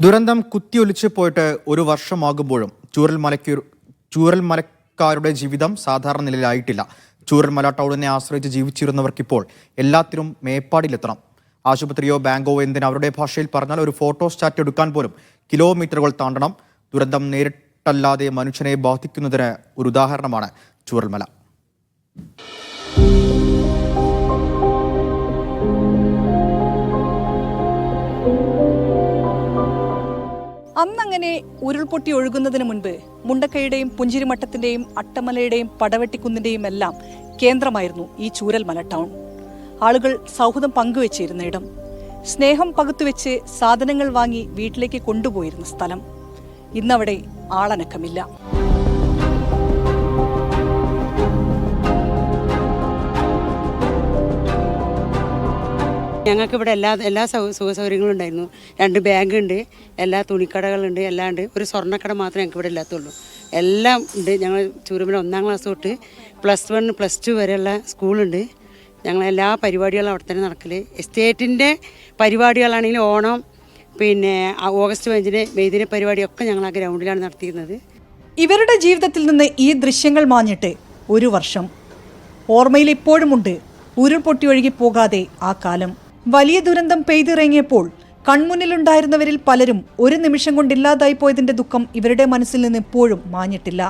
ദുരന്തം കുത്തിയൊലിച്ച് പോയിട്ട് ഒരു വർഷമാകുമ്പോഴും ചൂരൽമലക്കാരുടെ ജീവിതം സാധാരണ നിലയിലായിട്ടില്ല. ചൂരൽമല ടൗണിനെ ആശ്രയിച്ച് ജീവിച്ചിരുന്നവർക്കിപ്പോൾ എല്ലാത്തിനും മേപ്പാടിയിലെത്തണം. ആശുപത്രിയോ ബാങ്കോ എന്തിന് അവരുടെ ഭാഷയിൽ പറഞ്ഞാൽ ഒരു ഫോട്ടോ സ്റ്റാറ്റ് എടുക്കാൻ പോലും കിലോമീറ്ററുകൾ താണ്ടണം. ദുരന്തം നേരിട്ടല്ലാതെ മനുഷ്യനെ ബാധിക്കുന്നതിന് ഒരു ഉദാഹരണമാണ് ചൂരൽമല. അന്നങ്ങനെ ഉരുൾപൊട്ടി ഒഴുകുന്നതിന് മുൻപ് മുണ്ടക്കയുടെയും പുഞ്ചിരിമട്ടത്തിന്റെയും അട്ടമലയുടെയും പടവെട്ടിക്കുന്നിന്റെയും എല്ലാം കേന്ദ്രമായിരുന്നു ഈ ചൂരൽമല ടൗൺ. ആളുകൾ സൗഹൃദം പങ്കുവെച്ചിരുന്ന ഇടം, സ്നേഹം പകുത്തുവെച്ച് സാധനങ്ങൾ വാങ്ങി വീട്ടിലേക്ക് കൊണ്ടുപോയിരുന്ന സ്ഥലം. ഇന്നവിടെ ആളനക്കമില്ല. ഞങ്ങൾക്കിവിടെ എല്ലാ സുഖ സൗകര്യങ്ങളും ഉണ്ടായിരുന്നു. 2 ബാങ്കുണ്ട്, എല്ലാ തുണിക്കടകളുണ്ട്, എല്ലാം ഉണ്ട്. ഒരു സ്വർണ്ണക്കട മാത്രമേ ഞങ്ങൾക്ക് ഇവിടെ ഇല്ലാത്തുള്ളൂ. എല്ലാം ഉണ്ട്. ഞങ്ങൾ ചൂരൽമല 1ാം ക്ലാസ് തൊട്ട് +1 +2 വരെയുള്ള സ്കൂളുണ്ട്. ഞങ്ങളെല്ലാ പരിപാടികളും അവിടെ തന്നെ നടക്കൽ. എസ്റ്റേറ്റിൻ്റെ പരിപാടികളാണെങ്കിലും ഓണം, പിന്നെ ഓഗസ്റ്റ് 5 മെയ്ദിന പരിപാടിയൊക്കെ ഞങ്ങൾ ആ ഗ്രൗണ്ടിലാണ് നടത്തിയിരുന്നത്. ഇവരുടെ ജീവിതത്തിൽ നിന്ന് ഈ ദൃശ്യങ്ങൾ മാഞ്ഞിട്ട് ഒരു വർഷം. ഓർമ്മയിൽ ഇപ്പോഴുമുണ്ട് ഉരുൾപൊട്ടി ഒഴുകി പോകാതെ ആ കാലം. വലിയ ദുരന്തം പെയ്തിറങ്ങിയപ്പോൾ കൺമുന്നിലുണ്ടായിരുന്നവരിൽ പലരും ഒരു നിമിഷം കൊണ്ടില്ലാതായി പോയതിന്റെ ദുഃഖം ഇവരുടെ മനസ്സിൽ നിന്ന് ഇപ്പോഴും മാഞ്ഞിട്ടില്ല.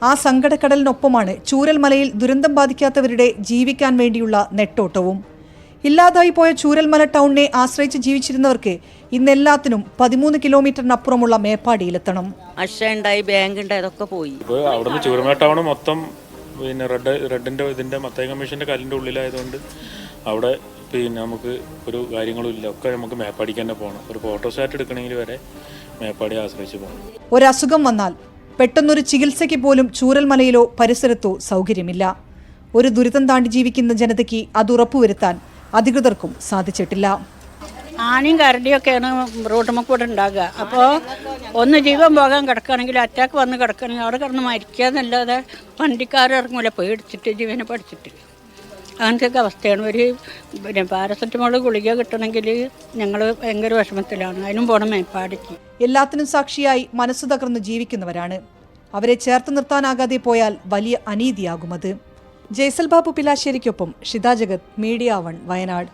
ആ സങ്കടക്കടലിനൊപ്പമാണ് ചൂരൽമലയിൽ ദുരന്തം ബാധിക്കാത്തവരുടെ ജീവിക്കാൻ വേണ്ടിയുള്ള നെട്ടോട്ടവും. ഇല്ലാതായി പോയ ചൂരൽമല ടൗണിനെ ആശ്രയിച്ച് ജീവിച്ചിരുന്നവർക്ക് ഇന്നെല്ലാത്തിനും 13 കിലോമീറ്ററിനപ്പുറമുള്ള മേപ്പാടിയിലെത്തണം. അക്ഷയുണ്ടായി, ബാങ്ക് ഉണ്ടായി, അതൊക്കെ പോയി. അവിടുന്ന് ചൂരൽമല ടൗൺ മൊത്തം പിന്നെ റെഡിൻ്റെ ഇതിൻ്റെ മത്തായി കമ്മീഷൻ്റെ കല്ലിൻ്റെ ഉള്ളിലായതുകൊണ്ട് അവിടെ പിന്നെ നമുക്ക് ഒരു കാര്യങ്ങളും ഇല്ല. ഒക്കെ നമുക്ക് മേപ്പാടിക്ക് തന്നെ പോകണം. ഒരു ഫോട്ടോസ്റ്റാറ്റ് എടുക്കണമെങ്കിൽ വരെ മേപ്പാടി ആശ്രയിച്ച് പോകണം. ഒരസുഖം വന്നാൽ പെട്ടെന്നൊരു ചികിത്സയ്ക്ക് പോലും ചൂരൽമലയിലോ പരിസരത്തോ സൗകര്യമില്ല. ഒരു ദുരിതം താണ്ടി ജീവിക്കുന്ന ജനതയ്ക്ക് അത് ഉറപ്പുവരുത്താൻ അധികൃതർക്കും സാധിച്ചിട്ടില്ല. ആനയും കരടിയൊക്കെയാണ് റോഡുമ്മ കൂടെ ഉണ്ടാകുക. അപ്പോൾ ഒന്ന് ജീവൻ പോകാൻ കിടക്കുകയാണെങ്കിൽ, അറ്റാക്ക് വന്ന് കിടക്കുകയാണെങ്കിൽ അവിടെ കിടന്ന് മരിക്കാന്നല്ലാതെ വണ്ടിക്കാരിറങ്ങൂല, പേടിച്ചിട്ട് ജീവനെ പഠിച്ചിട്ട്. അങ്ങനത്തെ അവസ്ഥയാണ്. പിന്നെ പാരസെറ്റമോൾ ഗുളിക കിട്ടണമെങ്കിൽ ഞങ്ങൾ ഭയങ്കര വിഷമത്തിലാണ്. അതിനും പോകണം മേപ്പാടിക്ക്. എല്ലാത്തിനും സാക്ഷിയായി മനസ്സു തകർന്ന് ജീവിക്കുന്നവരാണ്. അവരെ ചേർത്ത് നിർത്താനാകാതെ പോയാൽ വലിയ അനീതിയാകുമത്. ജയ്സൽ ബാബു പിലാശ്ശേരിക്കൊപ്പം ഷിത ജഗത്, മീഡിയ 1 വയനാട്.